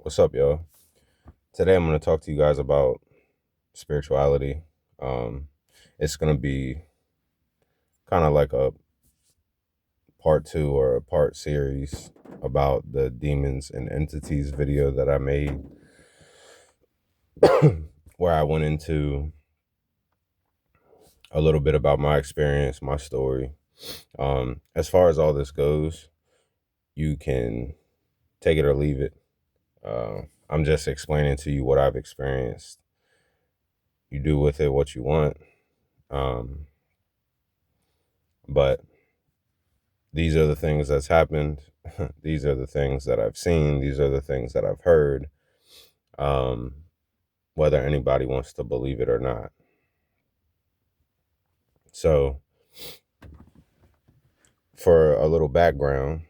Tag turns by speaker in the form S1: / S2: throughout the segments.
S1: What's up, y'all? Today I'm going to talk to you guys about spirituality. Um, it's going to be kind of like a part two or a part series about the demons and entities video that I made, where I went into a little bit about my experience, my story. As far as all this goes, you can take it or leave it. I'm just explaining to you what I've experienced. You do with it what you want. Um, but these are the things that's happened. These are the things that I've seen. These are the things that I've heard, um, whether anybody wants to believe it or not. So, for a little background,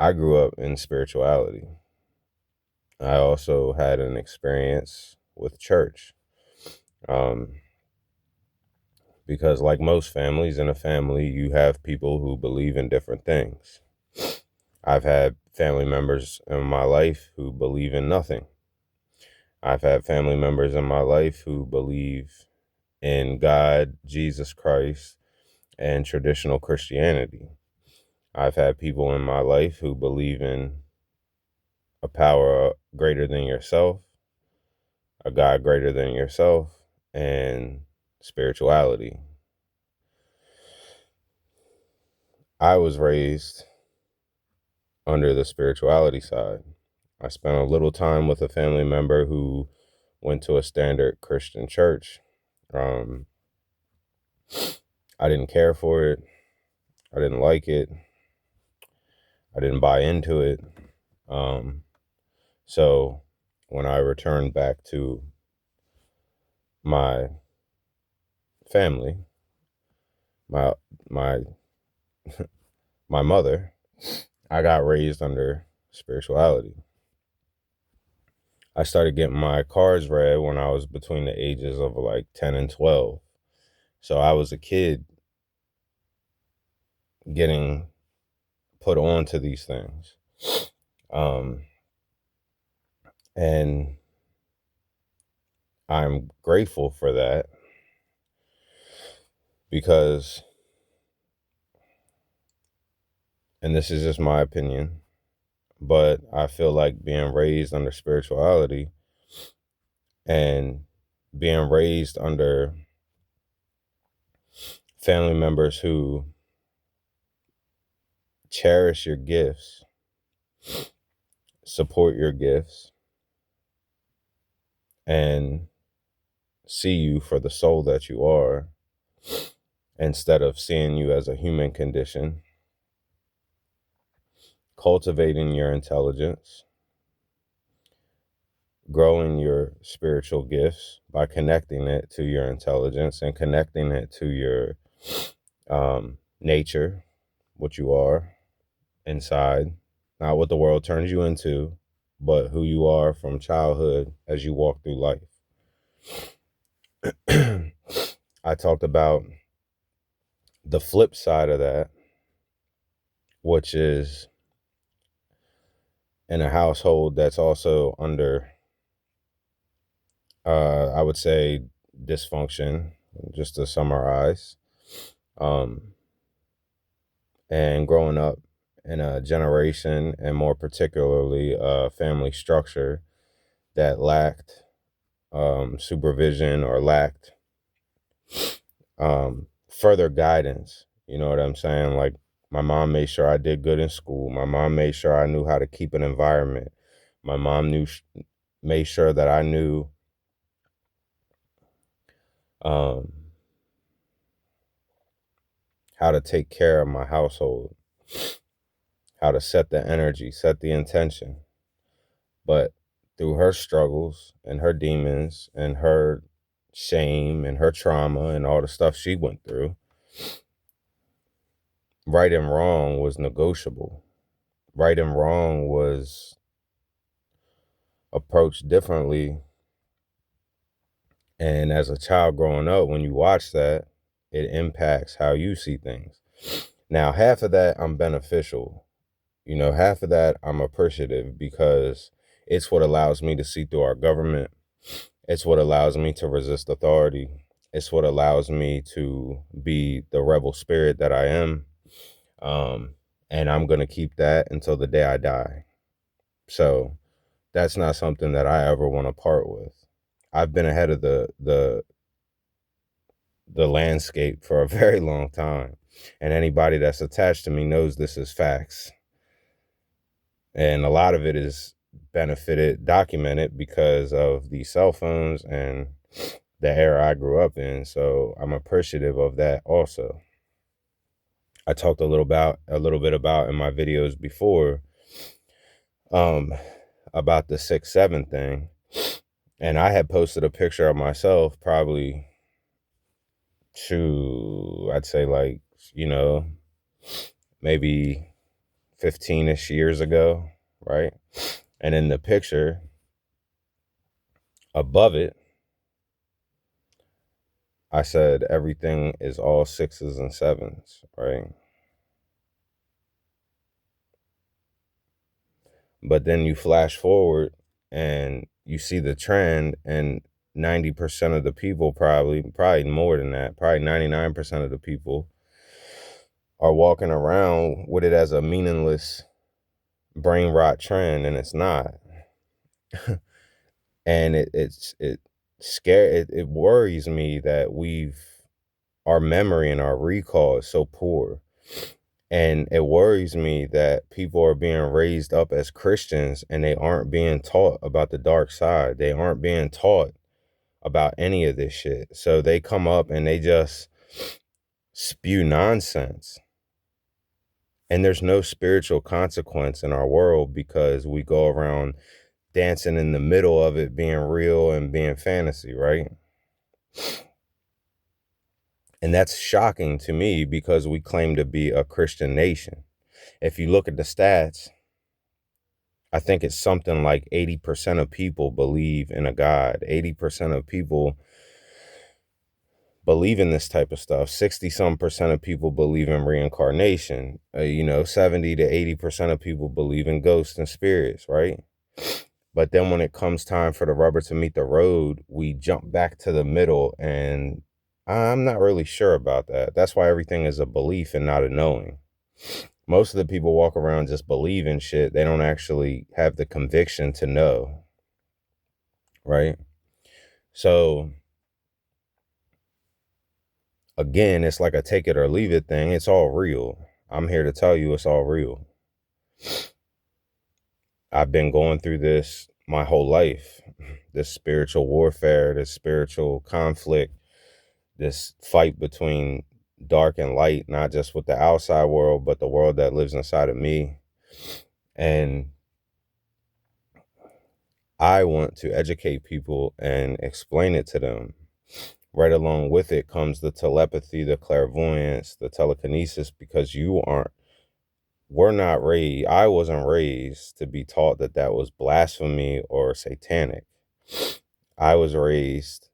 S1: I grew up in spirituality. I also had an experience with church. Um, because, like most families, in a family, you have people who believe in different things. I've had family members in my life who believe in nothing. I've had family members in my life who believe in God, Jesus Christ, and traditional Christianity. I've had people in my life who believe in a power greater than yourself, a God greater than yourself, and spirituality. I was raised under the spirituality side. I spent a little time with a family member who went to a standard Christian church. Um, I didn't care for it. I didn't like it. I didn't buy into it. Um, so when I returned back to my family, my my my mother, I got raised under spirituality. I started getting my cards read when I was between the ages of like 10 and 12. So I was a kid getting put on to these things. Um, and I'm grateful for that because, and this is just my opinion, but I feel like being raised under spirituality and being raised under family members who cherish your gifts, support your gifts, and see you for the soul that you are instead of seeing you as a human condition, cultivating your intelligence, growing your spiritual gifts by connecting it to your intelligence and connecting it to your nature, what you are inside, not what the world turns you into, but who you are from childhood as you walk through life. I talked about the flip side of that, which is in a household that's also under, I would say, dysfunction, just to summarize. Um, and growing up in a generation, and more particularly a family structure that lacked supervision or lacked further guidance. You know what I'm saying? Like, my mom made sure I did good in school. My mom made sure I knew how to keep an environment. My mom made sure that I knew um, how to take care of my household, how to set the energy, set the intention. But through her struggles and her demons and her shame and her trauma and all the stuff she went through, right and wrong was negotiable. Right and wrong was approached differently. And as a child growing up, when you watch that, it impacts how you see things. Now, half of that I'm beneficial half of that I'm appreciative because it's what allows me to see through our government. It's what allows me to resist authority. It's what allows me to be the rebel spirit that I am. Um, and I'm going to keep that until the day I die. So that's not something that I ever want to part with. I've been ahead of the landscape for a very long time. And anybody that's attached to me knows this is facts. And a lot of it is documented because of the cell phones and the era I grew up in. So I'm appreciative of that also. I talked a little bit about in my videos before, um, about the 6-7 thing. And I had posted a picture of myself probably I'd say like, maybe 15-ish years ago, right? And in the picture above it, I said everything is all 6s and 7s, right? But then you flash forward and you see the trend, and 90% of the people, probably more than that, probably 99% of the people are walking around with it as a meaningless brain rot trend, and it's not. And it worries me that our memory and our recall is so poor. And it worries me that people are being raised up as Christians and they aren't being taught about the dark side. They aren't being taught about any of this shit. So they come up and they just spew nonsense. And there's no spiritual consequence in our world because we go around dancing in the middle of it being real and being fantasy, right? And that's shocking to me because we claim to be a Christian nation. If you look at the stats, I think it's something like 80% of people believe in a God. 80% of people believe in this type of stuff. 60 some percent of people believe in reincarnation. 70 to 80% of people believe in ghosts and spirits, right? But then when it comes time for the rubber to meet the road, we jump back to the middle, and I'm not really sure about that. That's why everything is a belief and not a knowing. Most of the people walk around just believing shit. They don't actually have the conviction to know, right? So again, it's like a take it or leave it thing. It's all real. I'm here to tell you it's all real. I've been going through this my whole life. This spiritual warfare, this spiritual conflict, this fight between dark and light, not just with the outside world, but the world that lives inside of me. And I want to educate people and explain it to them. Right along with it comes the telepathy, the clairvoyance, the telekinesis, because I wasn't raised to be taught that that was blasphemy or satanic. I was raised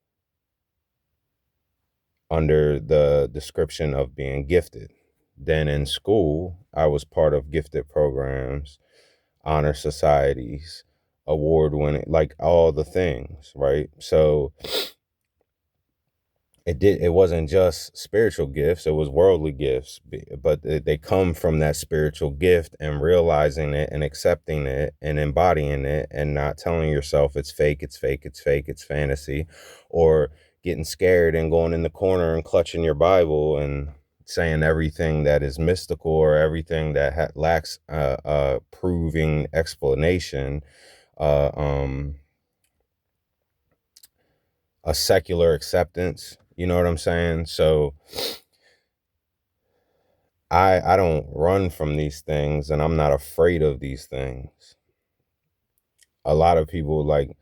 S1: under the description of being gifted. Then in school, I was part of gifted programs, honor societies, award winning, like all the things, right? So it wasn't just spiritual gifts, it was worldly gifts, but they come from that spiritual gift and realizing it and accepting it and embodying it and not telling yourself it's fake, it's fake, it's fake, it's fantasy, or getting scared and going in the corner and clutching your Bible and saying everything that is mystical or everything that lacks proving explanation, uh, um, a secular acceptance. You know what I'm saying? So I don't run from these things, and I'm not afraid of these things. A lot of people, like,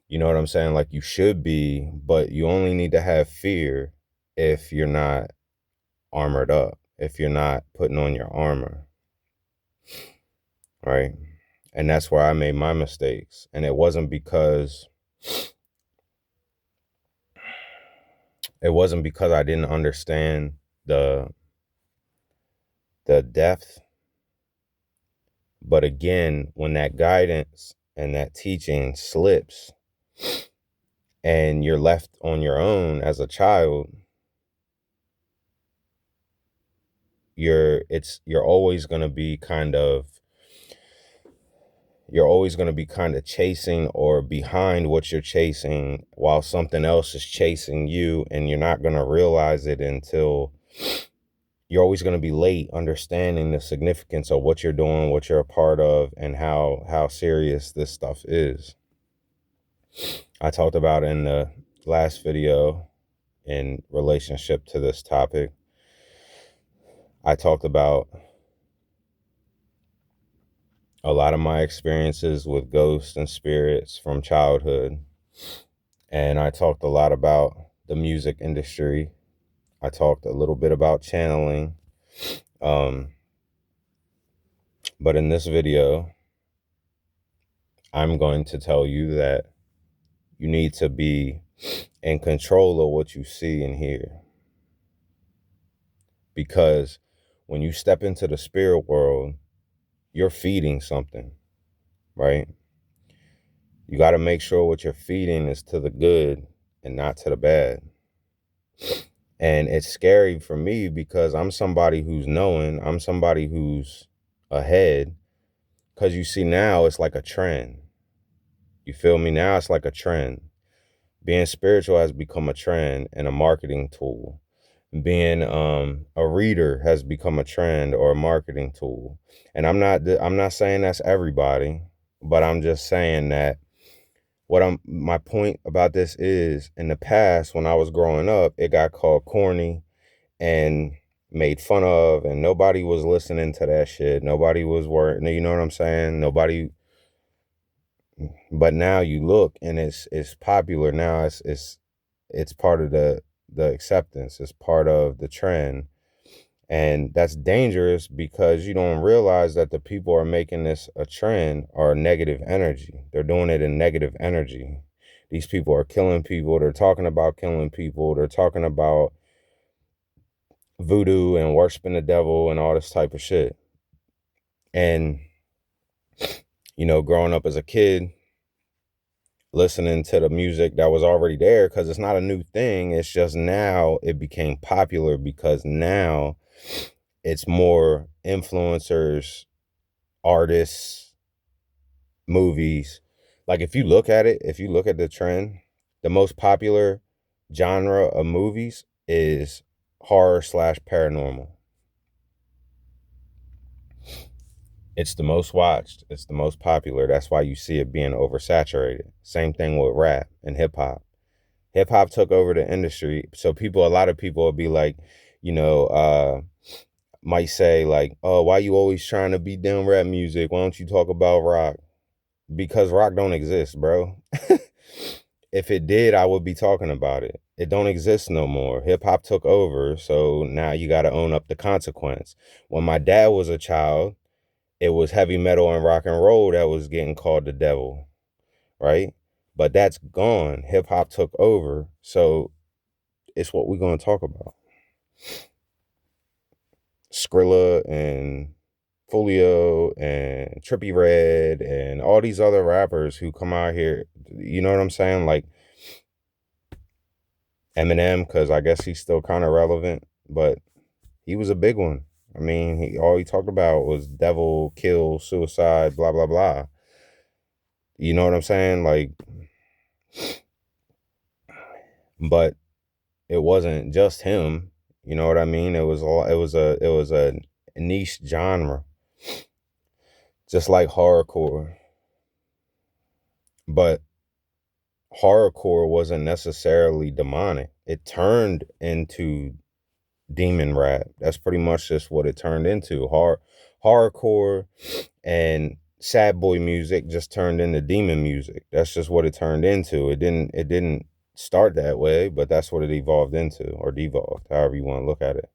S1: you know what I'm saying? Like, you should be, but you only need to have fear if you're not armored up, if you're not putting on your armor, right? And that's where I made my mistakes. And it wasn't because I didn't understand the depth But again, when that guidance and that teaching slips and you're left on your own as a child, you're always going to be kind of chasing or behind what you're chasing while something else is chasing you, and you're not going to realize it until you're always going to be late understanding the significance of what you're doing, what you're a part of, and how serious this stuff is. I talked about in the last video in relationship to this topic, I talked about a lot of my experiences with ghosts and spirits from childhood. And I talked a lot about the music industry. I talked a little bit about channeling. But in this video, I'm going to tell you that you need to be in control of what you see and hear. Because when you step into the spirit world, you're feeding something, right? You got to make sure what you're feeding is to the good and not to the bad. And it's scary for me because I'm somebody who's knowing, I'm somebody who's ahead. Because you see, now it's like a trend. You feel me? Now it's like a trend. Being spiritual has become a trend and a marketing tool. Being a reader has become a trend or a marketing tool. And I'm not saying that's everybody, but I'm just saying that my point about this is, in the past when I was growing up, it got called corny and made fun of, and nobody was listening to that shit. Nobody was worried. You know what I'm saying? Nobody. But now you look and it's popular now. It's part of the acceptance. It's part of the trend. And that's dangerous because you don't realize that the people are making this a trend are negative energy. They're doing it in negative energy. These people are killing people. They're talking about killing people. They're talking about voodoo and worshiping the devil and all this type of shit. And, growing up as a kid, listening to the music that was already there, because it's not a new thing. It's just now it became popular because now it's more influencers, artists, movies. Like if you look at the trend, the most popular genre of movies is horror/paranormal. It's the most watched. It's the most popular. That's why you see it being oversaturated. Same thing with rap and hip hop. Hip hop took over the industry. So a lot of people will be like, might say like, oh, why you always trying to be down rap music? Why don't you talk about rock? Because rock don't exist, bro. If it did, I would be talking about it. It don't exist no more. Hip hop took over. So now you got to own up the consequence. When my dad was a child, it was heavy metal and rock and roll that was getting called the devil, right? But that's gone. Hip hop took over. So it's what we're going to talk about. Skrilla and Folio and Trippie Redd and all these other rappers who come out here, you know what I'm saying? Like Eminem, because I guess he's still kind of relevant, but he was a big one. I mean, all he talked about was devil, kill, suicide, blah, blah, blah. You know what I'm saying? Like, but it wasn't just him. You know what I mean? It was a niche genre, just like horrorcore. But horrorcore wasn't necessarily demonic. It turned into demon rap. That's pretty much just what it turned into. Horrorcore and sad boy music just turned into demon music. That's just what it turned into. It didn't start that way, but that's what it evolved into, or devolved, however you want to look at it.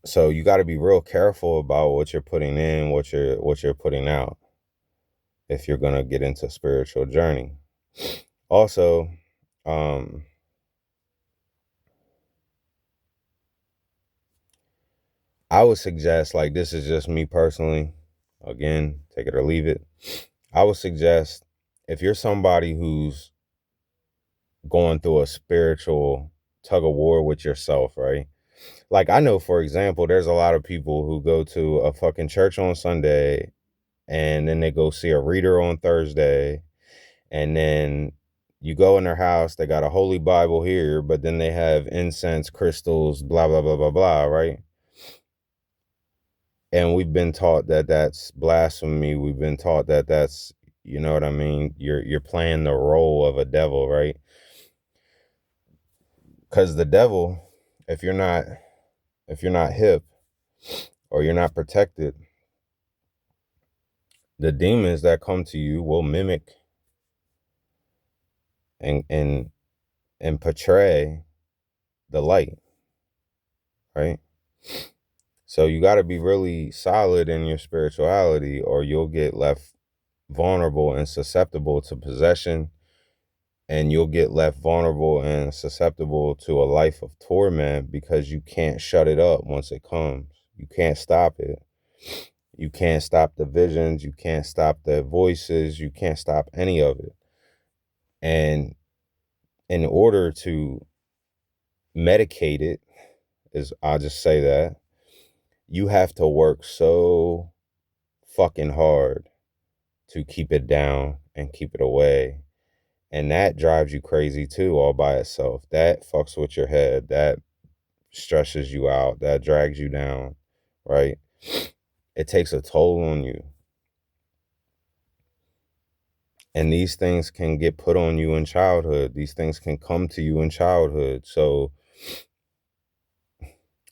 S1: So you got to be real careful about what you're putting in, what you're putting out, if you're gonna get into a spiritual journey. Also, I would suggest, like, this is just me personally, again, take it or leave it. I would suggest, if you're somebody who's going through a spiritual tug of war with yourself, right? Like, I know, for example, there's a lot of people who go to a fucking church on Sunday and then they go see a reader on Thursday, and then you go in their house, they got a holy Bible here, but then they have incense, crystals, blah, blah, blah, blah, blah, right? And we've been taught that that's blasphemy. We've been taught that that's, you know what I mean? You're playing the role of a devil, right? Because the devil, if you're not hip or you're not protected, the demons that come to you will mimic and portray the light, right? So you got to be really solid in your spirituality, or you'll get left vulnerable and susceptible to possession, and you'll get left vulnerable and susceptible to a life of torment because you can't shut it up once it comes. You can't stop it. You can't stop the visions. You can't stop the voices. You can't stop any of it. And in order to medicate it, I'll just say that, you have to work so fucking hard to keep it down and keep it away. And that drives you crazy too, all by itself. That fucks with your head. That stresses you out. That drags you down, right? It takes a toll on you. And these things can get put on you in childhood. These things can come to you in childhood. So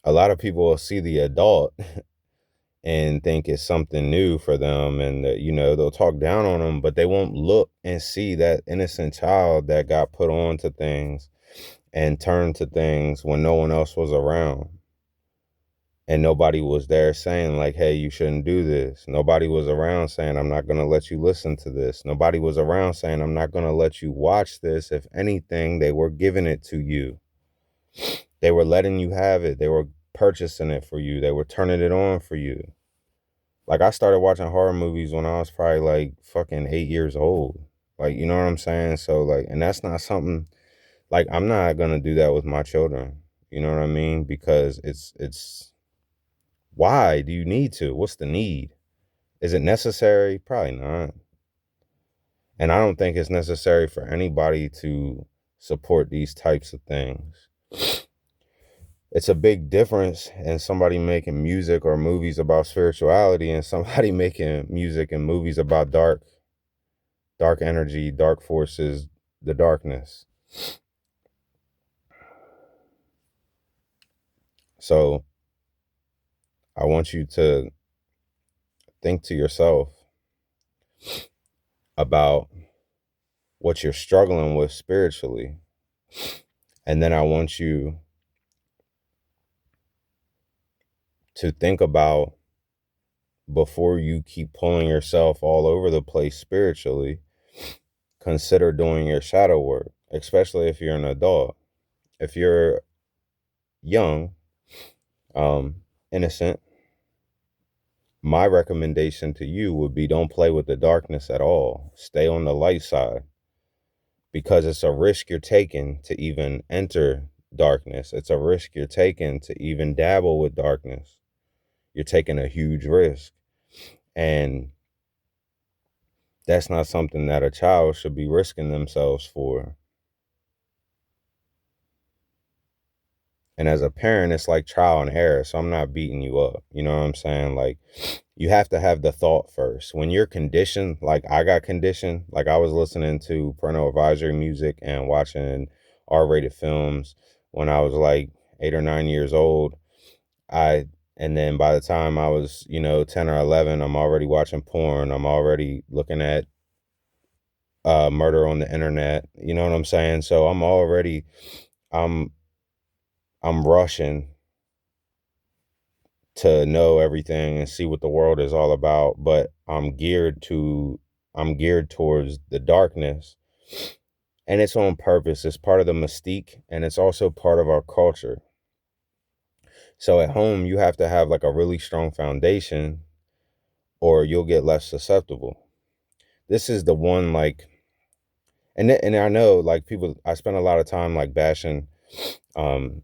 S1: a lot of people will see the adult and think it's something new for them, and you know, they'll talk down on them, but they won't look and see that innocent child that got put on to things and turned to things when no one else was around, and nobody was there saying, like, hey, you shouldn't do this. Nobody was around saying, I'm not going to let you listen to this. Nobody was around saying, I'm not going to let you watch this. If anything, they were giving it to you. They were letting you have it. They were purchasing it for you. They were turning it on for you. Like, I started watching horror movies when I was probably like fucking 8 years old. Like, you know what I'm saying? So, like, and that's not something, like, I'm not gonna do that with my children. You know what I mean? Because it's why do you need to? What's the need? Is it necessary? Probably not. And I don't think it's necessary for anybody to support these types of things. It's a big difference in somebody making music or movies about spirituality and somebody making music and movies about dark energy, dark forces, the darkness. So I want you to think to yourself about what you're struggling with spiritually. And then I want you to think about, before you keep pulling yourself all over the place spiritually, consider doing your shadow work, especially if you're an adult. If you're young, innocent, my recommendation to you would be, don't play with the darkness at all. Stay on the light side, because it's a risk you're taking to even enter darkness. It's a risk you're taking to even dabble with darkness. You're taking a huge risk. And that's not something that a child should be risking themselves for. And as a parent, it's like trial and error. So I'm not beating you up. You know what I'm saying? Like, you have to have the thought first. When you're conditioned, like I got conditioned, like I was listening to parental advisory music and watching R-rated films when I was like 8 or 9 years old. And then by the time I was, 10 or 11, I'm already watching porn. I'm already looking at murder on the internet. You know what I'm saying? So I'm rushing to know everything and see what the world is all about, but I'm geared towards the darkness, and it's on purpose. It's part of the mystique, and it's also part of our culture. So at home, you have to have like a really strong foundation or you'll get less susceptible. This is the one, like, and I know like people, I spend a lot of time like bashing um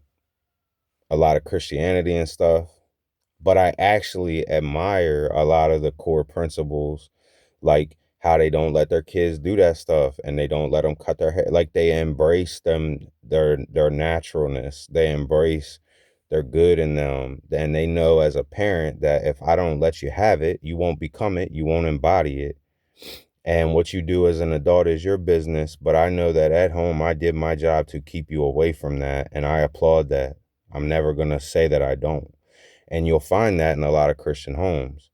S1: a lot of Christianity and stuff, but I actually admire a lot of the core principles, like how they don't let their kids do that stuff and they don't let them cut their hair. Like they embrace their naturalness. They embrace their good in them. And they know as a parent that if I don't let you have it, you won't become it, you won't embody it. And what you do as an adult is your business. But I know that at home, I did my job to keep you away from that. And I applaud that. I'm never going to say that I don't. And you'll find that in a lot of Christian homes.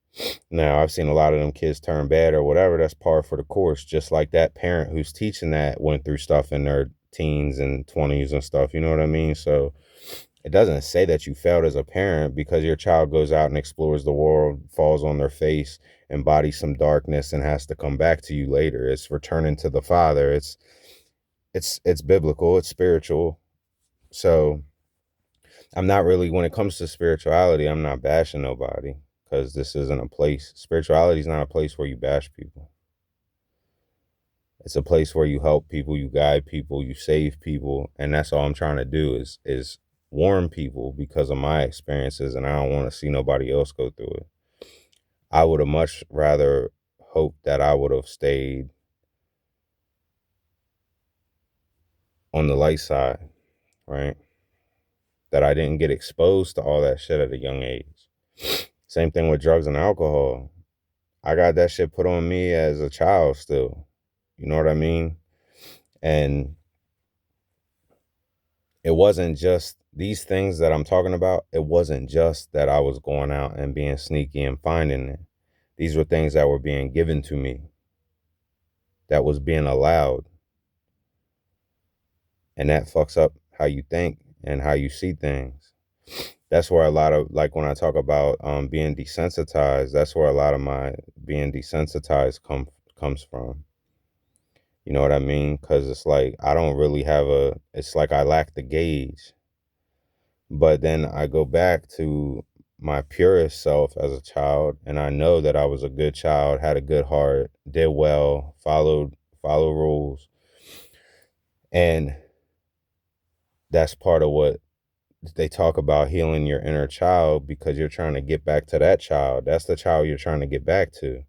S1: Now, I've seen a lot of them kids turn bad or whatever. That's par for the course. Just like that parent who's teaching that went through stuff in their teens and 20s and stuff. You know what I mean? So it doesn't say that you failed as a parent because your child goes out and explores the world, falls on their face, embodies some darkness, and has to come back to you later. It's returning to the Father. It's biblical. It's spiritual. So I'm not really, when it comes to spirituality, I'm not bashing nobody because this isn't a place. Spirituality is not a place where you bash people. It's a place where you help people, you guide people, you save people, and that's all I'm trying to do is warn people because of my experiences, and I don't want to see nobody else go through it. I would have much rather hoped that I would have stayed on the light side, right? That I didn't get exposed to all that shit at a young age. Same thing with drugs and alcohol. I got that shit put on me as a child still. You know what I mean? And it wasn't just these things that I'm talking about. It wasn't just that I was going out and being sneaky and finding it. These were things that were being given to me, that was being allowed. And that fucks up how you think and how you see things. That's where a lot of, like when I talk about being desensitized, that's where a lot of my being desensitized comes from. You know what I mean? Because it's like I don't really have it's like I lack the gauge. But then I go back to my purest self as a child, and I know that I was a good child, had a good heart, did well, follow rules. And that's part of what they talk about, healing your inner child, because you're trying to get back to that child. That's the child you're trying to get back to.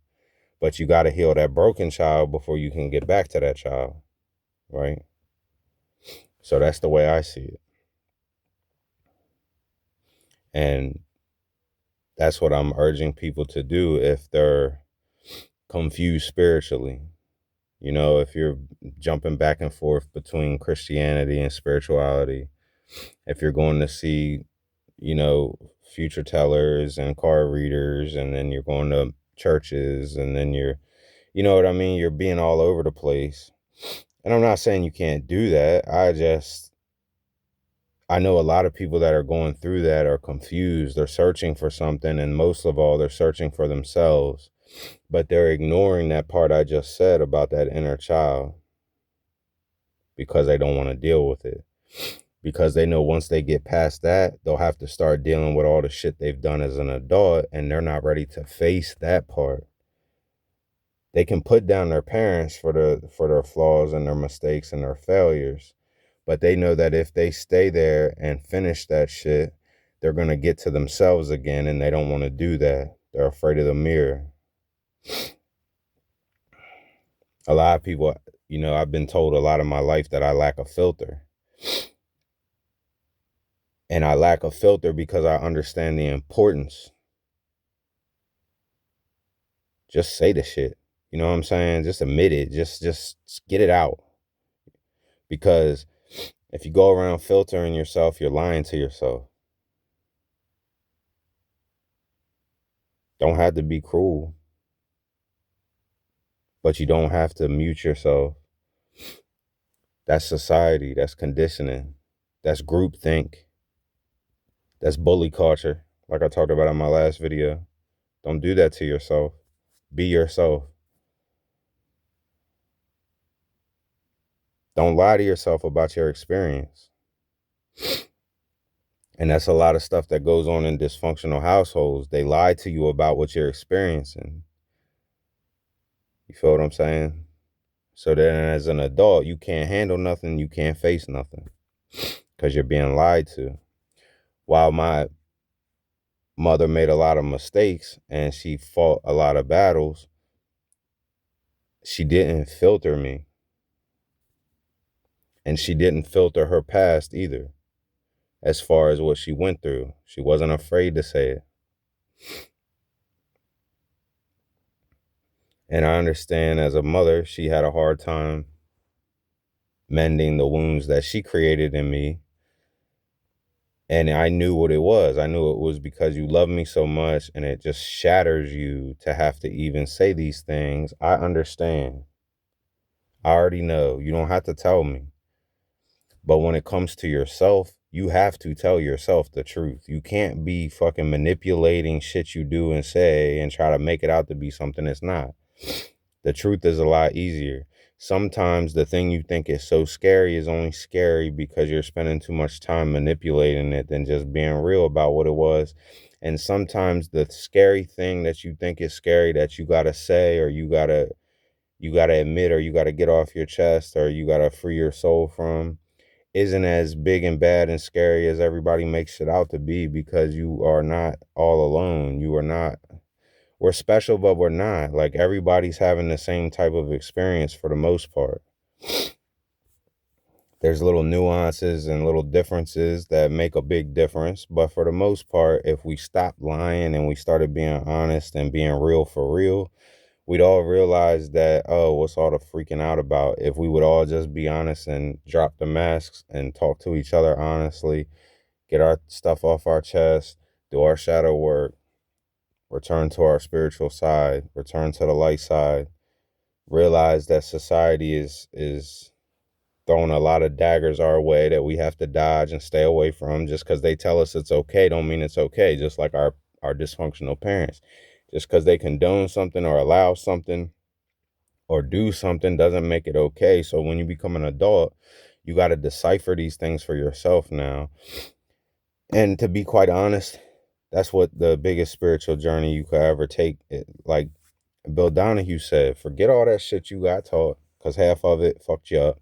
S1: But you got to heal that broken child before you can get back to that child, right? So that's the way I see it. And that's what I'm urging people to do if they're confused spiritually. You know, if you're jumping back and forth between Christianity and spirituality, if you're going to see, you know, future tellers and card readers, and then you're going to churches, and then you know what I mean? You're being all over the place. And I'm not saying you can't do that. I know a lot of people that are going through that are confused. They're searching for something, and most of all, they're searching for themselves. But they're ignoring that part I just said about that inner child because they don't want to deal with it. Because they know once they get past that, they'll have to start dealing with all the shit they've done as an adult, and they're not ready to face that part. They can put down their parents for their flaws and their mistakes and their failures, but they know that if they stay there and finish that shit, they're going to get to themselves again, and they don't want to do that. They're afraid of the mirror. A lot of people, you know, I've been told a lot of my life that I lack a filter. And I lack a filter because I understand the importance. Just say the shit. You know what I'm saying? Just admit it. Just get it out. Because if you go around filtering yourself, you're lying to yourself. Don't have to be cruel, but you don't have to mute yourself. That's society. That's conditioning. That's groupthink. That's bully culture. Like I talked about in my last video. Don't do that to yourself. Be yourself. Don't lie to yourself about your experience. And that's a lot of stuff that goes on in dysfunctional households. They lie to you about what you're experiencing. You feel what I'm saying? So then as an adult, you can't handle nothing, you can't face nothing because you're being lied to. While my mother made a lot of mistakes and she fought a lot of battles, she didn't filter me. And she didn't filter her past either, as far as what she went through. She wasn't afraid to say it. And I understand as a mother, she had a hard time mending the wounds that she created in me. And I knew what it was. I knew it was because you love me so much and it just shatters you to have to even say these things. I understand. I already know. You don't have to tell me. But when it comes to yourself, you have to tell yourself the truth. You can't be fucking manipulating shit you do and say and try to make it out to be something it's not. The truth is a lot easier. Sometimes the thing you think is so scary is only scary because you're spending too much time manipulating it than just being real about what it was. And sometimes the scary thing that you think is scary that you gotta say, or you gotta admit, or you gotta get off your chest, or you gotta free your soul from, isn't as big and bad and scary as everybody makes it out to be, because you are not all alone. You are not, we're special, but we're not. Like, everybody's having the same type of experience for the most part. There's little nuances and little differences that make a big difference. But for the most part, if we stopped lying and we started being honest and being real for real, we'd all realize that, oh, what's all the freaking out about? If we would all just be honest and drop the masks and talk to each other honestly, get our stuff off our chest, do our shadow work, return to our spiritual side, return to the light side, realize that society is throwing a lot of daggers our way that we have to dodge and stay away from. Just because they tell us it's okay don't mean it's okay. Just like our dysfunctional parents. Just because they condone something or allow something or do something doesn't make it okay. So when you become an adult, you got to decipher these things for yourself now. And to be quite honest, that's what the biggest spiritual journey you could ever take. Like Bill Donahue said, forget all that shit you got taught, because half of it fucked you up.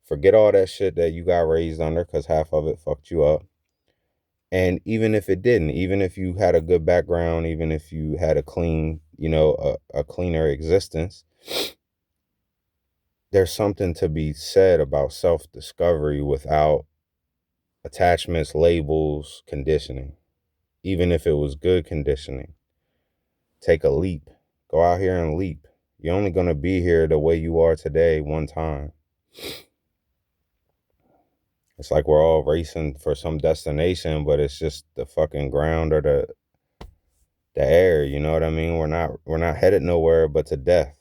S1: Forget all that shit that you got raised under, because half of it fucked you up. And even if it didn't, even if you had a good background, even if you had a clean, a cleaner existence, there's something to be said about self-discovery without attachments, labels, conditioning. Even if it was good conditioning, take a leap. Go out here and leap. You're only going to be here the way you are today one time. It's like we're all racing for some destination, but it's just the fucking ground or the air, you know what I mean? We're not headed nowhere but to death.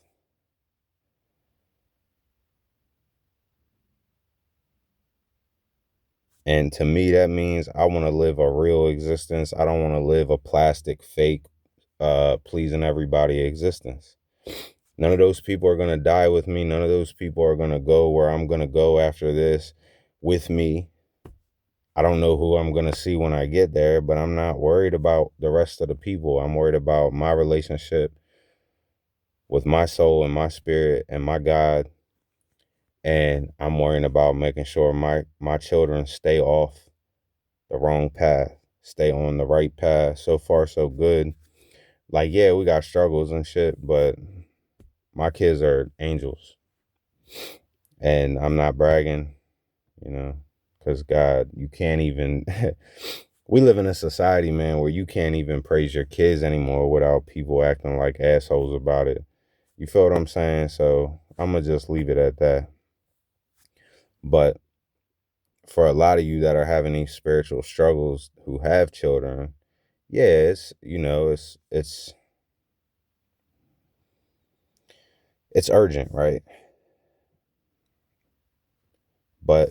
S1: And to me, that means I want to live a real existence. I don't want to live a plastic, fake, pleasing everybody existence. None of those people are going to die with me. None of those people are going to go where I'm going to go after this with me. I don't know who I'm going to see when I get there, but I'm not worried about the rest of the people. I'm worried about my relationship with my soul and my spirit and my God. And I'm worrying about making sure my children stay off the wrong path, stay on the right path. So far, so good. Like, yeah, we got struggles and shit, but my kids are angels. And I'm not bragging, because God, you can't even, we live in a society, man, where you can't even praise your kids anymore without people acting like assholes about it. You feel what I'm saying? So I'm going to just leave it at that. But for a lot of you that are having these spiritual struggles who have children, yeah, it's urgent, right? But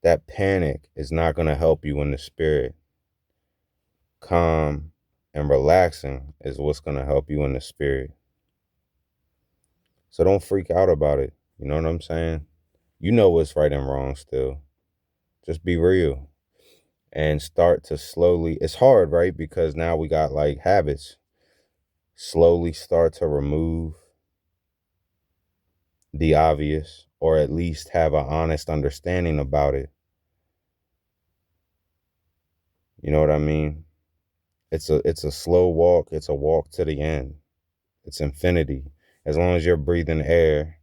S1: that panic is not going to help you in the spirit. Calm and relaxing is what's going to help you in the spirit. So don't freak out about it. You know what I'm saying? You know what's right and wrong still. Just be real. and start to slowly, it's hard, right? Because now we got like habits, slowly start to remove the obvious, or at least have an honest understanding about it. You know what I mean? It's a slow walk. It's a walk to the end. It's infinity. As long as you're breathing air,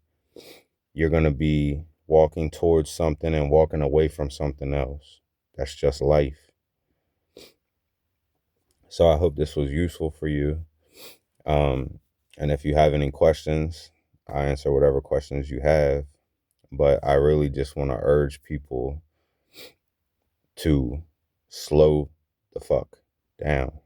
S1: you're going to be walking towards something and walking away from something else. That's just life. So I hope this was useful for you. And if you have any questions, I answer whatever questions you have. But I really just want to urge people to slow the fuck down.